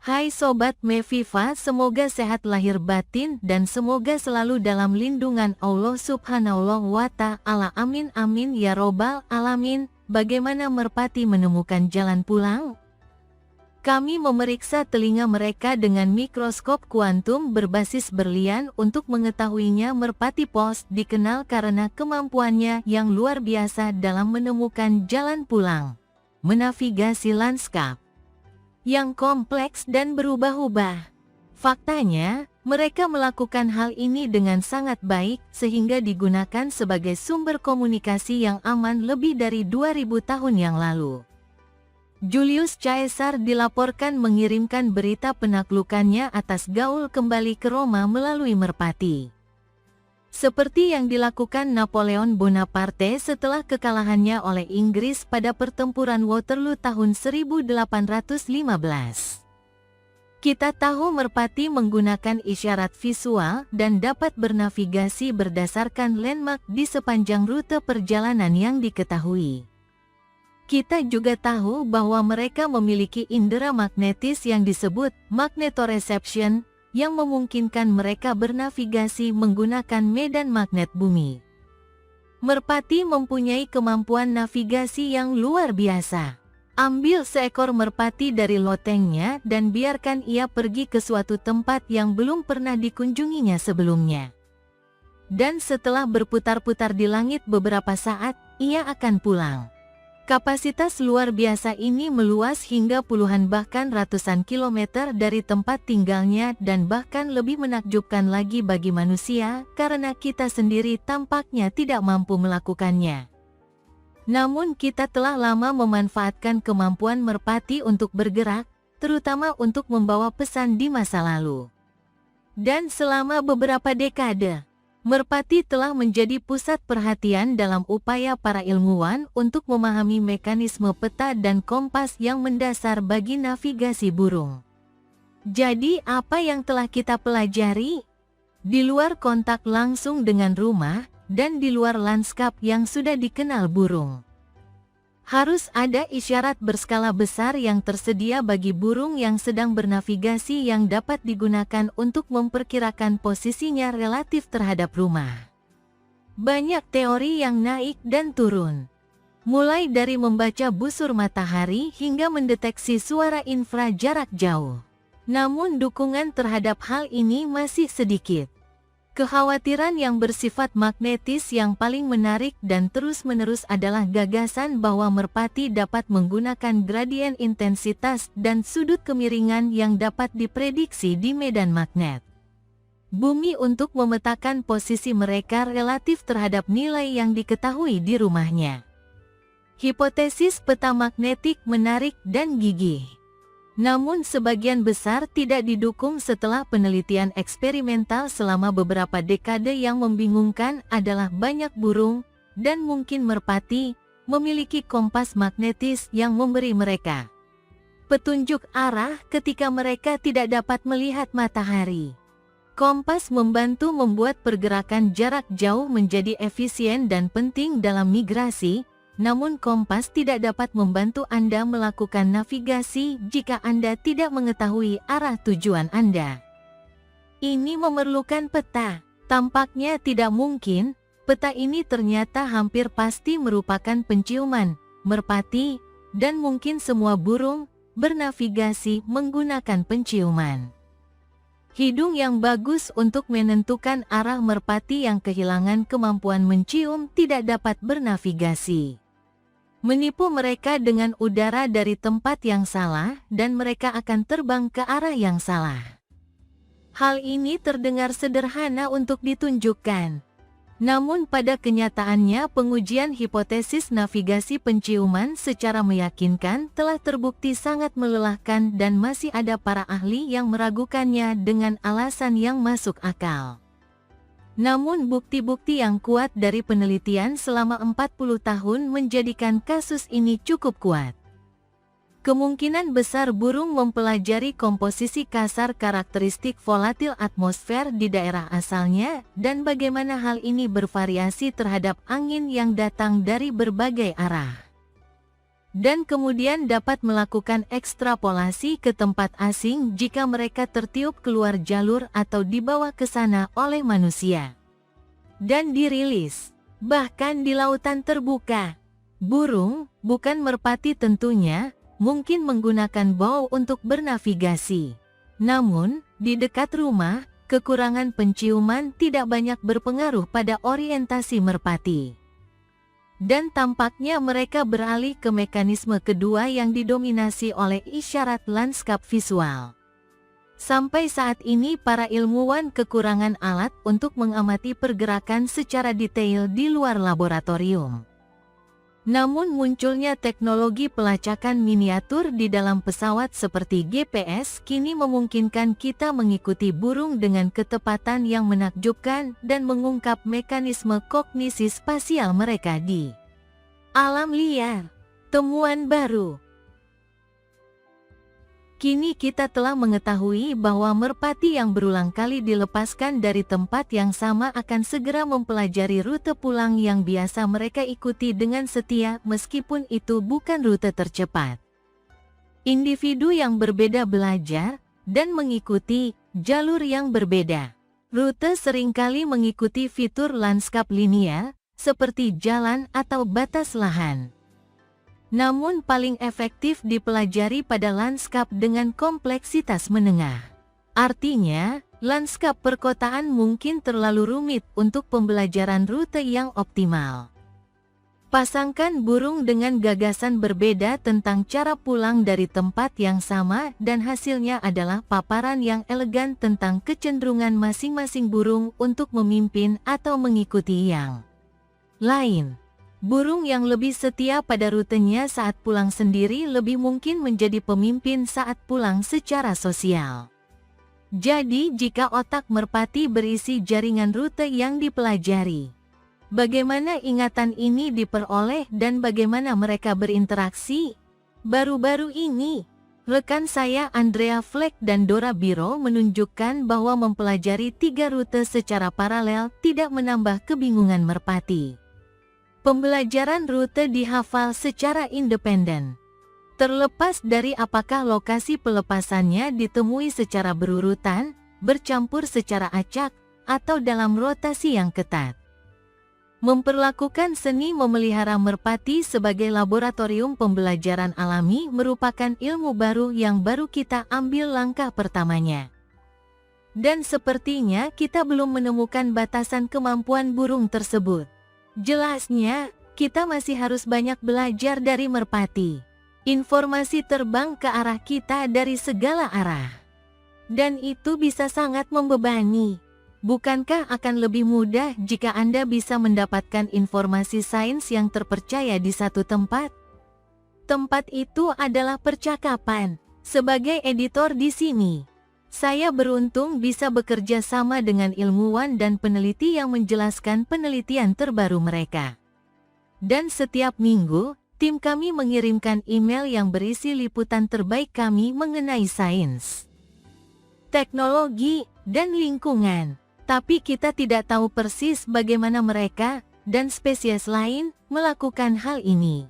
Hai Sobat Meviva, semoga sehat lahir batin dan semoga selalu dalam lindungan Allah Subhanahu wa Ta'ala. Amin amin ya robbal alamin. Bagaimana merpati menemukan jalan pulang? Kami memeriksa telinga mereka dengan mikroskop kuantum berbasis berlian untuk mengetahuinya. Merpati pos dikenal karena kemampuannya yang luar biasa dalam menemukan jalan pulang, menavigasi lanskap yang kompleks dan berubah-ubah. Faktanya, mereka melakukan hal ini dengan sangat baik sehingga digunakan sebagai sumber komunikasi yang aman lebih dari 2000 tahun yang lalu. Julius Caesar dilaporkan mengirimkan berita penaklukannya atas Gaul kembali ke Roma melalui merpati. Seperti yang dilakukan Napoleon Bonaparte setelah kekalahannya oleh Inggris pada pertempuran Waterloo tahun 1815. Kita tahu merpati menggunakan isyarat visual dan dapat bernavigasi berdasarkan landmark di sepanjang rute perjalanan yang diketahui. Kita juga tahu bahwa mereka memiliki indera magnetis yang disebut magnetoreception, yang memungkinkan mereka bernavigasi menggunakan medan magnet bumi. Merpati mempunyai kemampuan navigasi yang luar biasa. Ambil seekor merpati dari lotengnya dan biarkan ia pergi ke suatu tempat yang belum pernah dikunjunginya sebelumnya. Dan setelah berputar-putar di langit beberapa saat, ia akan pulang. Kapasitas luar biasa ini meluas hingga puluhan bahkan ratusan kilometer dari tempat tinggalnya dan bahkan lebih menakjubkan lagi bagi manusia karena kita sendiri tampaknya tidak mampu melakukannya. Namun kita telah lama memanfaatkan kemampuan merpati untuk bergerak, terutama untuk membawa pesan di masa lalu. Dan selama beberapa dekade, merpati telah menjadi pusat perhatian dalam upaya para ilmuwan untuk memahami mekanisme peta dan kompas yang mendasar bagi navigasi burung. Jadi apa yang telah kita pelajari? Di luar kontak langsung dengan rumah, dan di luar lanskap yang sudah dikenal burung, harus ada isyarat berskala besar yang tersedia bagi burung yang sedang bernavigasi yang dapat digunakan untuk memperkirakan posisinya relatif terhadap rumah. Banyak teori yang naik dan turun, mulai dari membaca busur matahari hingga mendeteksi suara infra jarak jauh. Namun dukungan terhadap hal ini masih sedikit. Kekhawatiran yang bersifat magnetis yang paling menarik dan terus-menerus adalah gagasan bahwa merpati dapat menggunakan gradien intensitas dan sudut kemiringan yang dapat diprediksi di medan magnet bumi untuk memetakan posisi mereka relatif terhadap nilai yang diketahui di rumahnya. Hipotesis peta magnetik menarik dan gigih. Namun sebagian besar tidak didukung setelah penelitian eksperimental selama beberapa dekade yang membingungkan adalah banyak burung, dan mungkin merpati, memiliki kompas magnetis yang memberi mereka petunjuk arah ketika mereka tidak dapat melihat matahari. Kompas membantu membuat pergerakan jarak jauh menjadi efisien dan penting dalam migrasi. Namun kompas tidak dapat membantu Anda melakukan navigasi jika Anda tidak mengetahui arah tujuan Anda. Ini memerlukan peta. Tampaknya tidak mungkin, peta ini ternyata hampir pasti merupakan penciuman. Merpati, dan mungkin semua burung, bernavigasi menggunakan penciuman hidung yang bagus untuk menentukan arah. Merpati yang kehilangan kemampuan mencium tidak dapat bernavigasi. Menipu mereka dengan udara dari tempat yang salah, dan mereka akan terbang ke arah yang salah. Hal ini terdengar sederhana untuk ditunjukkan. Namun pada kenyataannya pengujian hipotesis navigasi penciuman secara meyakinkan telah terbukti sangat melelahkan dan masih ada para ahli yang meragukannya dengan alasan yang masuk akal. Namun bukti-bukti yang kuat dari penelitian selama 40 tahun menjadikan kasus ini cukup kuat. Kemungkinan besar burung mempelajari komposisi kasar karakteristik volatil atmosfer di daerah asalnya dan bagaimana hal ini bervariasi terhadap angin yang datang dari berbagai arah. dan kemudian dapat melakukan ekstrapolasi ke tempat asing jika mereka tertiup keluar jalur atau dibawa ke sana oleh manusia. Dan dirilis, bahkan di lautan terbuka. Burung, bukan merpati tentunya, mungkin menggunakan bow untuk bernavigasi. Namun, di dekat rumah, kekurangan penciuman tidak banyak berpengaruh pada orientasi merpati. Dan tampaknya mereka beralih ke mekanisme kedua yang didominasi oleh isyarat lanskap visual. Sampai saat ini para ilmuwan kekurangan alat untuk mengamati pergerakan secara detail di luar laboratorium. Namun munculnya teknologi pelacakan miniatur di dalam pesawat seperti GPS kini memungkinkan kita mengikuti burung dengan ketepatan yang menakjubkan dan mengungkap mekanisme kognisi spasial mereka di alam liar. Temuan baru. Kini kita telah mengetahui bahwa merpati yang berulang kali dilepaskan dari tempat yang sama akan segera mempelajari rute pulang yang biasa mereka ikuti dengan setia meskipun itu bukan rute tercepat. Individu yang berbeda belajar dan mengikuti jalur yang berbeda. Rute seringkali mengikuti fitur lanskap linear, seperti jalan atau batas lahan. Namun paling efektif dipelajari pada lanskap dengan kompleksitas menengah. Artinya, lanskap perkotaan mungkin terlalu rumit untuk pembelajaran rute yang optimal. Pasangkan burung dengan gagasan berbeda tentang cara pulang dari tempat yang sama dan hasilnya adalah paparan yang elegan tentang kecenderungan masing-masing burung untuk memimpin atau mengikuti yang lain. Burung yang lebih setia pada rutenya saat pulang sendiri lebih mungkin menjadi pemimpin saat pulang secara sosial. Jadi jika otak merpati berisi jaringan rute yang dipelajari, bagaimana ingatan ini diperoleh dan bagaimana mereka berinteraksi? Baru-baru ini, rekan saya Andrea Fleck dan Dora Biro menunjukkan bahwa mempelajari 3 rute secara paralel tidak menambah kebingungan merpati. Pembelajaran rute dihafal secara independen. Terlepas dari apakah lokasi pelepasannya ditemui secara berurutan, bercampur secara acak, atau dalam rotasi yang ketat. Memperlakukan seni memelihara merpati sebagai laboratorium pembelajaran alami merupakan ilmu baru yang baru kita ambil langkah pertamanya. Dan sepertinya kita belum menemukan batasan kemampuan burung tersebut. Jelasnya, kita masih harus banyak belajar dari merpati. Informasi terbang ke arah kita dari segala arah. Dan itu bisa sangat membebani. Bukankah akan lebih mudah jika Anda bisa mendapatkan informasi sains yang terpercaya di satu tempat? Tempat itu adalah percakapan. Sebagai editor di sini, saya beruntung bisa bekerja sama dengan ilmuwan dan peneliti yang menjelaskan penelitian terbaru mereka. Dan setiap minggu, tim kami mengirimkan email yang berisi liputan terbaik kami mengenai sains, teknologi, dan lingkungan. Tapi kita tidak tahu persis bagaimana mereka dan spesies lain melakukan hal ini.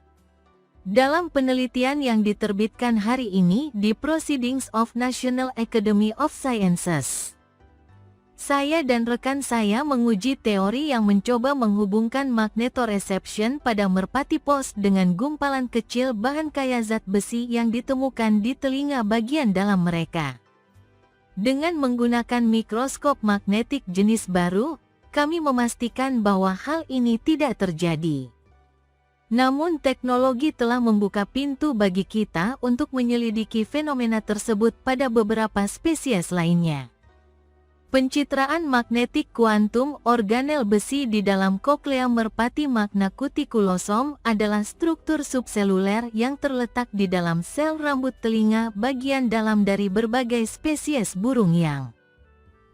Dalam penelitian yang diterbitkan hari ini di Proceedings of National Academy of Sciences, saya dan rekan saya menguji teori yang mencoba menghubungkan magnetoreception pada merpati pos dengan gumpalan kecil bahan kaya zat besi yang ditemukan di telinga bagian dalam mereka. Dengan menggunakan mikroskop magnetik jenis baru, kami memastikan bahwa hal ini tidak terjadi. Namun teknologi telah membuka pintu bagi kita untuk menyelidiki fenomena tersebut pada beberapa spesies lainnya. Pencitraan magnetik kuantum organel besi di dalam koklea merpati Magna cuticulosum adalah struktur subseluler yang terletak di dalam sel rambut telinga bagian dalam dari berbagai spesies burung yang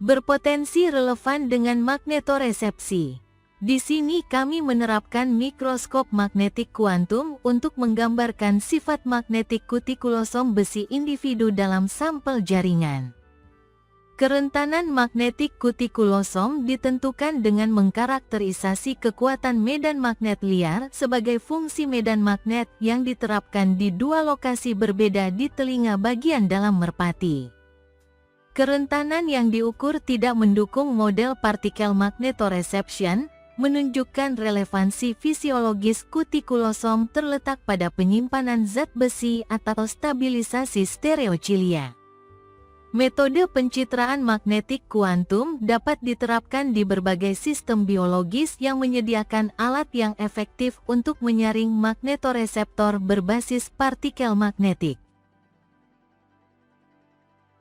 berpotensi relevan dengan magnetoresepsi. Di sini kami menerapkan mikroskop magnetik kuantum untuk menggambarkan sifat magnetik cuticulosom besi individu dalam sampel jaringan. Kerentanan magnetik kutikulosom ditentukan dengan mengkarakterisasi kekuatan medan magnet liar sebagai fungsi medan magnet yang diterapkan di dua lokasi berbeda di telinga bagian dalam merpati. Kerentanan yang diukur tidak mendukung model partikel magnetoreception, menunjukkan relevansi fisiologis kutikulosom terletak pada penyimpanan zat besi atau stabilisasi stereocilia. Metode pencitraan magnetik kuantum dapat diterapkan di berbagai sistem biologis yang menyediakan alat yang efektif untuk menyaring magnetoreseptor berbasis partikel magnetik.